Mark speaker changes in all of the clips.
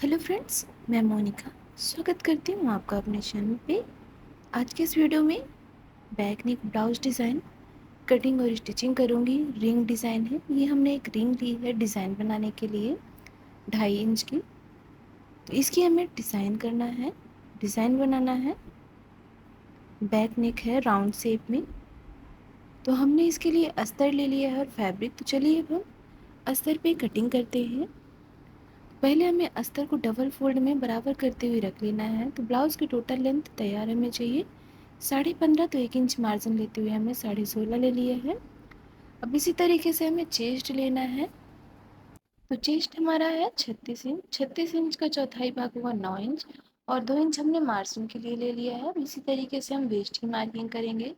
Speaker 1: Hello friends, मैं मोनिका स्वागत करती हूँ आपका अपने चैनल पे। आज के इस वीडियो में back neck blouse design cutting और स्टिचिंग करूँगी। रिंग डिज़ाइन है, ये हमने एक रिंग ली है डिज़ाइन बनाने के लिए 2.5 इंच की। तो इसकी हमें डिज़ाइन करना है, डिज़ाइन बनाना है। बैक नेक है राउंड शेप में। तो हमने इसके लिए अस्तर ले लिया है और फैब्रिक। तो चलिए अब हम अस्तर पे कटिंग करते हैं। पहले हमें अस्तर को डबल फोल्ड में बराबर करते हुए रख लेना है। तो ब्लाउज़ की टोटल लेंथ तैयार हमें चाहिए 15.5। तो 1 इंच मार्जिन लेते हुए हमने 16.5 ले लिया है। अब इसी तरीके से हमें चेस्ट लेना है। तो चेस्ट हमारा है 36 इंच। 36 इंच का चौथाई भाग हुआ 9 इंच और 2 इंच हमने मार्जिन के लिए ले लिया है। अब इसी तरीके से हम वेस्ट की मार्किंग करेंगे।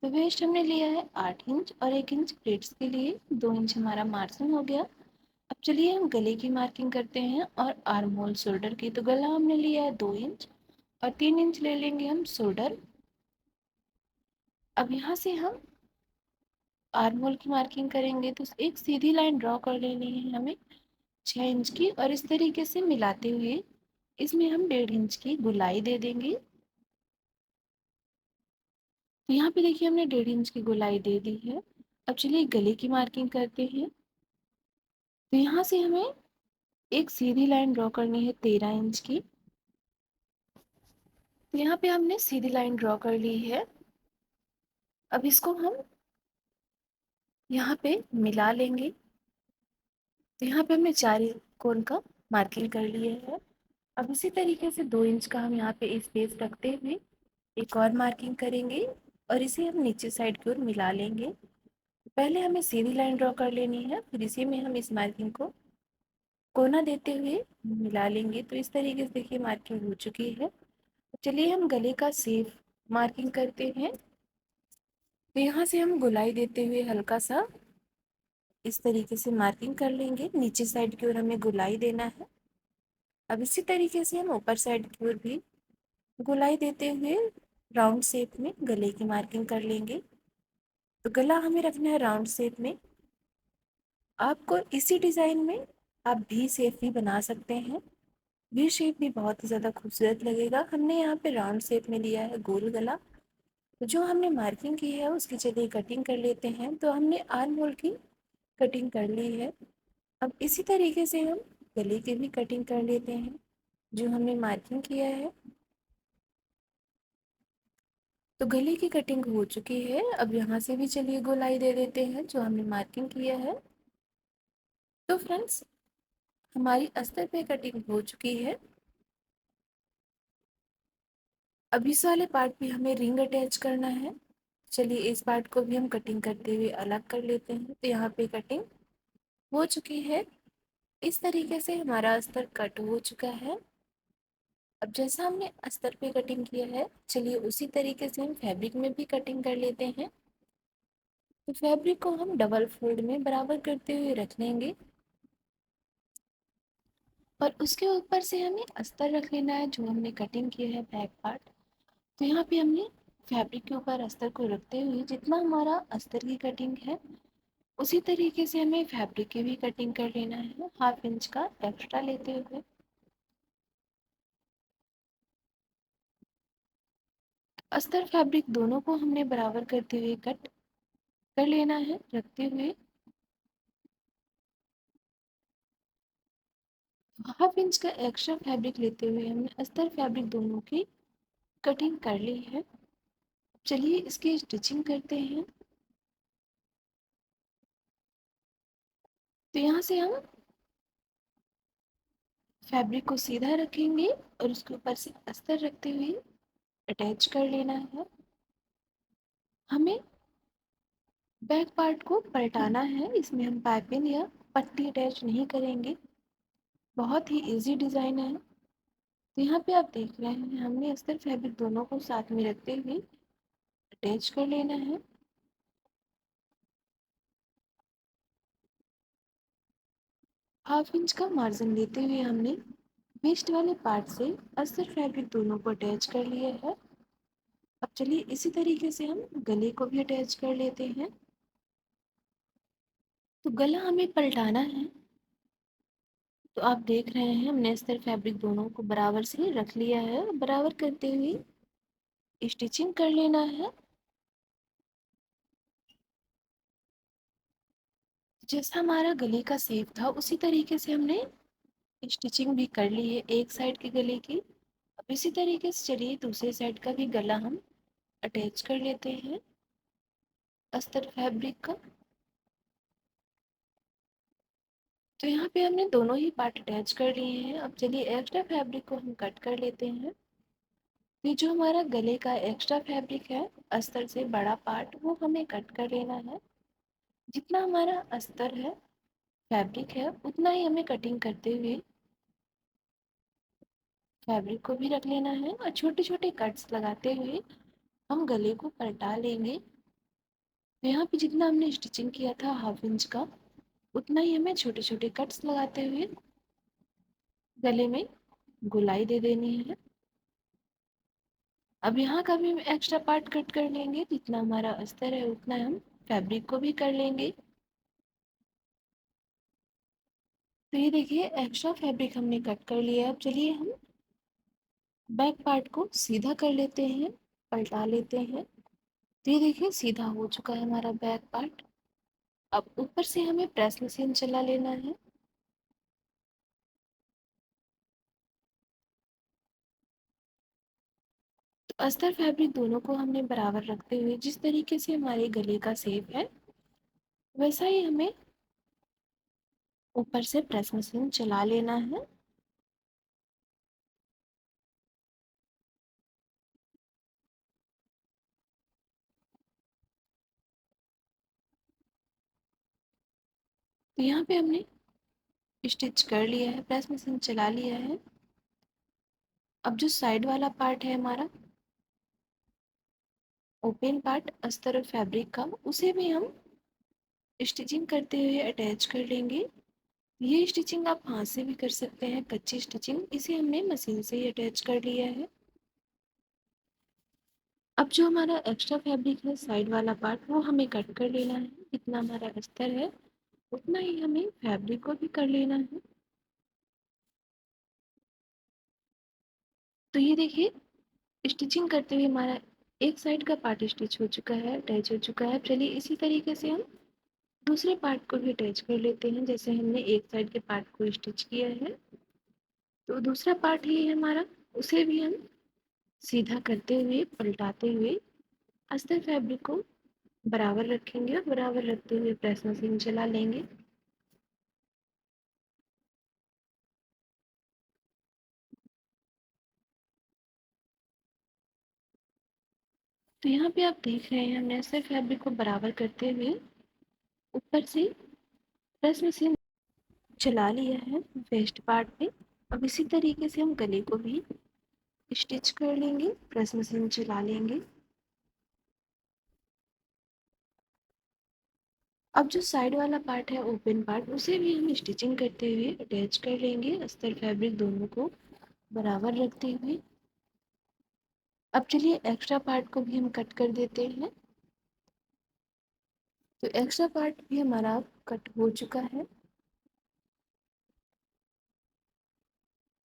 Speaker 1: तो वेस्ट हमने लिया है 8 इंच और 1 इंच प्लेट्स के लिए 2 इंच हमारा मार्जिन हो गया। अब चलिए हम गले की मार्किंग करते हैं और आर्म होल शोल्डर की। तो गला हमने लिया है 2 इंच और 3 इंच ले लेंगे हम शोल्डर। अब यहाँ से हम आर्म होल की मार्किंग करेंगे। तो एक सीधी लाइन ड्रॉ कर लेनी है हमें 6 इंच की और इस तरीके से मिलाते हुए इसमें हम 1.5 इंच की गुलाई दे देंगे। तो यहाँ पे देखिए हमने 1.5 इंच की गुलाई दे दी है। अब चलिए गले की मार्किंग करते हैं। तो यहाँ से हमें एक सीधी लाइन ड्रॉ करनी है 13 इंच की। तो यहाँ पे हमने सीधी लाइन ड्रॉ कर ली है। अब इसको हम यहाँ पे मिला लेंगे। तो यहाँ पे हमने 4 कोण का मार्किंग कर लिए है। अब इसी तरीके से 2 इंच का हम यहाँ पे स्पेस रखते हुए एक और मार्किंग करेंगे और इसे हम नीचे साइड की ओर मिला लेंगे। पहले हमें सीधी लाइन ड्रॉ कर लेनी है, फिर इसी में हम इस मार्किंग को कोना देते हुए मिला लेंगे। तो इस तरीके से देखिए मार्किंग हो चुकी है। चलिए हम गले का शेप मार्किंग करते हैं। तो यहाँ से हम गोलाई देते हुए हल्का सा इस तरीके से मार्किंग कर लेंगे। नीचे साइड की ओर हमें गोलाई देना है। अब इसी तरीके से हम ऊपर साइड की ओर भी गोलाई देते हुए राउंड शेप में गले की मार्किंग कर लेंगे। तो गला हमें रखना है राउंड शेप में। आपको इसी डिज़ाइन में आप भी शेप भी बना सकते हैं। वी शेप भी बहुत ही ज़्यादा खूबसूरत लगेगा। हमने यहाँ पे राउंड शेप में लिया है गोल गला। तो जो हमने मार्किंग की है उसकी चलिए कटिंग कर लेते हैं। तो हमने आर्म होल की कटिंग कर ली है। अब इसी तरीके से हम गले की भी कटिंग कर लेते हैं जो हमने मार्किंग किया है। तो गले की कटिंग हो चुकी है। अब यहाँ से भी चलिए गोलाई दे देते हैं जो हमने मार्किंग किया है। तो फ्रेंड्स, हमारी अस्तर पे कटिंग हो चुकी है। अब इस वाले पार्ट पे हमें रिंग अटैच करना है। चलिए इस पार्ट को भी हम कटिंग करते हुए अलग कर लेते हैं। तो यहाँ पे कटिंग हो चुकी है। इस तरीके से हमारा अस्तर कट हो चुका है। अब जैसा हमने अस्तर पे कटिंग किया है, चलिए उसी तरीके से हम फैब्रिक में भी कटिंग कर लेते हैं। तो फैब्रिक को हम डबल फोल्ड में बराबर करते हुए रख लेंगे और उसके ऊपर से हमें अस्तर रख लेना है जो हमने कटिंग किया है बैक पार्ट। तो यहाँ पे हमने फैब्रिक के ऊपर अस्तर को रखते हुए जितना हमारा अस्तर की कटिंग है उसी तरीके से हमें फैब्रिक की भी कटिंग कर लेना है 1/2 इंच का एक्स्ट्रा लेते हुए। अस्तर फैब्रिक दोनों को हमने बराबर करते हुए कट कर लेना है रखते हुए। 1/2 इंच का एक्स्ट्रा फैब्रिक लेते हुए हमने अस्तर फैब्रिक दोनों की कटिंग कर ली है। चलिए इसकी स्टिचिंग करते हैं। तो यहाँ से हम फैब्रिक को सीधा रखेंगे और उसके ऊपर से अस्तर रखते हुए अटैच कर लेना है। हमें बैक पार्ट को पलटाना है। इसमें हम पाइपिंग या पट्टी अटैच नहीं करेंगे। बहुत ही इजी डिज़ाइन है। तो यहाँ पे आप देख रहे हैं हमने अस्तर फैब्रिक दोनों को साथ में रखते हुए अटैच कर लेना है। 1/2 इंच का मार्जिन लेते हुए हमने वेस्ट वाले पार्ट से अस्तर फैब्रिक दोनों को अटैच कर लिया है। अब चलिए इसी तरीके से हम गले को भी अटैच कर लेते हैं। तो गला हमें पलटाना है। तो आप देख रहे हैं हमने अस्तर फैब्रिक दोनों को बराबर से रख लिया है। बराबर करते हुए स्टिचिंग कर लेना है। जैसा हमारा गले का शेप था उसी तरीके से हमने स्टिचिंग भी कर ली है एक साइड के गले की। अब इसी तरीके से चलिए दूसरे साइड का भी गला हम अटैच कर लेते हैं अस्तर फैब्रिक का। तो यहाँ पे हमने दोनों ही पार्ट अटैच कर लिए हैं। अब चलिए एक्स्ट्रा फैब्रिक को हम कट कर लेते हैं। ये जो हमारा गले का एक्स्ट्रा फैब्रिक है अस्तर से बड़ा पार्ट वो हमें कट कर लेना है। जितना हमारा अस्तर है फैब्रिक है उतना ही हमें कटिंग करते हुए फैब्रिक को भी रख लेना है और छोटे छोटे कट्स लगाते हुए हम गले को पलटा लेंगे। तो यहाँ पे जितना हमने स्टिचिंग किया था हाफ इंच का उतना ही हमें छोटे छोटे कट्स लगाते हुए गले में गोलाई दे देनी है। अब यहाँ का भी एक्स्ट्रा पार्ट कट कर लेंगे। जितना हमारा अस्तर है उतना हम फैब्रिक को भी कर लेंगे। तो ये देखिए एक्स्ट्रा फैब्रिक हमने कट कर लिया। अब चलिए हम बैक पार्ट को सीधा कर लेते हैं, पलटा लेते हैं। तो ये देखिए सीधा हो चुका है हमारा बैक पार्ट। अब ऊपर से हमें प्रेस मशीन चला लेना है। तो अस्तर फैब्रिक दोनों को हमने बराबर रखते हुए जिस तरीके से हमारे गले का शेप है वैसा ही हमें ऊपर से प्रेस मशीन चला लेना है। तो यहाँ पे हमने स्टिच कर लिया है, प्रेस मशीन चला लिया है। अब जो साइड वाला पार्ट है हमारा ओपन पार्ट अस्तर और फैब्रिक का उसे भी हम स्टिचिंग करते हुए अटैच कर लेंगे। ये स्टिचिंग आप हाथ से भी कर सकते हैं, कच्ची स्टिचिंग। इसे हमने मशीन से ही अटैच कर लिया है। अब जो हमारा एक्स्ट्रा फैब्रिक है साइड वाला पार्ट वो हमें कट कर लेना है। जितना हमारा अस्तर है उतना ही हमें फैब्रिक को भी कर लेना है। तो ये देखिए स्टिचिंग करते हुए हमारा एक साइड का पार्ट स्टिच हो चुका है, अटैच हो चुका है। चलिए इसी तरीके से हम दूसरे पार्ट को भी अटैच कर लेते हैं। जैसे हमने एक साइड के पार्ट को स्टिच किया है तो दूसरा पार्ट ही है हमारा, उसे भी हम सीधा करते हुए पलटाते हुए अस्तर फैब्रिक को बराबर रखेंगे और बराबर रखते हुए प्रेस मशीन चला लेंगे। तो यहाँ पे आप देख रहे हैं हमने अस्तर फैब्रिक को बराबर करते हुए ऊपर से प्रेस मशीन चला लिया है वेस्ट पार्ट पे। अब इसी तरीके से हम गले को भी स्टिच कर लेंगे, प्रेस मशीन चला लेंगे। अब जो साइड वाला पार्ट है ओपन पार्ट उसे भी हम स्टिचिंग करते हुए अटैच कर लेंगे अस्तर फैब्रिक दोनों को बराबर रखते हुए। अब चलिए एक्स्ट्रा पार्ट को भी हम कट कर देते हैं। तो एक्स्ट्रा पार्ट भी हमारा कट हो चुका है।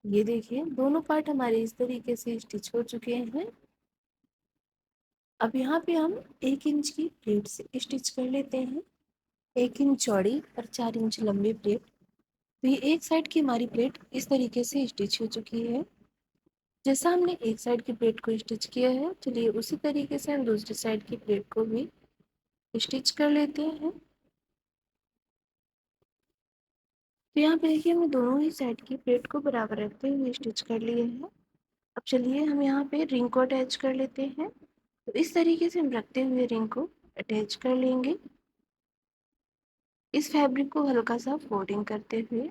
Speaker 1: ये देखिए दोनों पार्ट हमारे इस तरीके से स्टिच हो चुके हैं। अब यहाँ पे हम 1 इंच की प्लेट से स्टिच कर लेते हैं। 1 इंच चौड़ी और 4 इंच लंबी प्लेट। तो ये एक साइड की हमारी प्लेट इस तरीके से स्टिच हो चुकी है। जैसा हमने एक साइड की प्लेट को स्टिच किया है चलिए उसी तरीके से हम दूसरी साइड की प्लेट को भी स्टिच कर लेते हैं। तो यहाँ पे देखिए हमने दोनों ही साइड की प्लेट को बराबर रखते हुए स्टिच कर लिए हैं। अब चलिए हम यहाँ पे रिंग को अटैच कर लेते हैं। तो इस तरीके से हम रखते हुए रिंग को अटैच कर लेंगे इस फैब्रिक को हल्का सा फोल्डिंग करते हुए।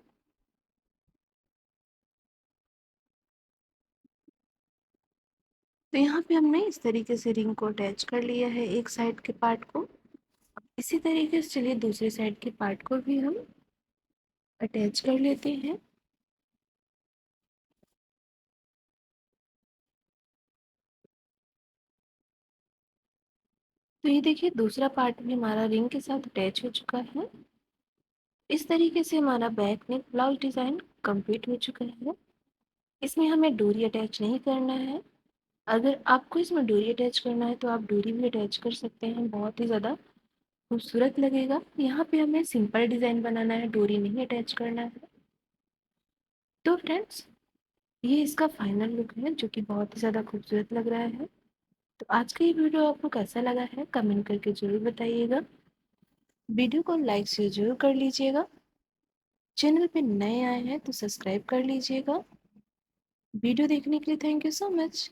Speaker 1: तो यहाँ पे हमने इस तरीके से रिंग को अटैच कर लिया है एक साइड के पार्ट को। इसी तरीके से चलिए दूसरे साइड के पार्ट को भी हम अटैच कर लेते हैं। तो ये देखिए दूसरा पार्ट भी हमारा रिंग के साथ अटैच हो चुका है। इस तरीके से हमारा back neck blouse design complete हो चुका है। इसमें हमें डोरी अटैच नहीं करना है। अगर आपको इसमें डोरी अटैच करना है तो आप डोरी भी अटैच कर सकते हैं, बहुत ही ज़्यादा खूबसूरत लगेगा। यहाँ पे हमें सिंपल डिज़ाइन बनाना है, डोरी नहीं अटैच करना है। तो फ्रेंड्स, ये इसका फाइनल लुक है जो कि बहुत ही ज़्यादा खूबसूरत लग रहा है। तो आज का ये वीडियो आपको कैसा लगा है कमेंट करके ज़रूर बताइएगा। वीडियो को लाइक शेयर जरूर कर लीजिएगा। चैनल पे नए आए हैं तो सब्सक्राइब कर लीजिएगा। वीडियो देखने के लिए थैंक यू सो मच।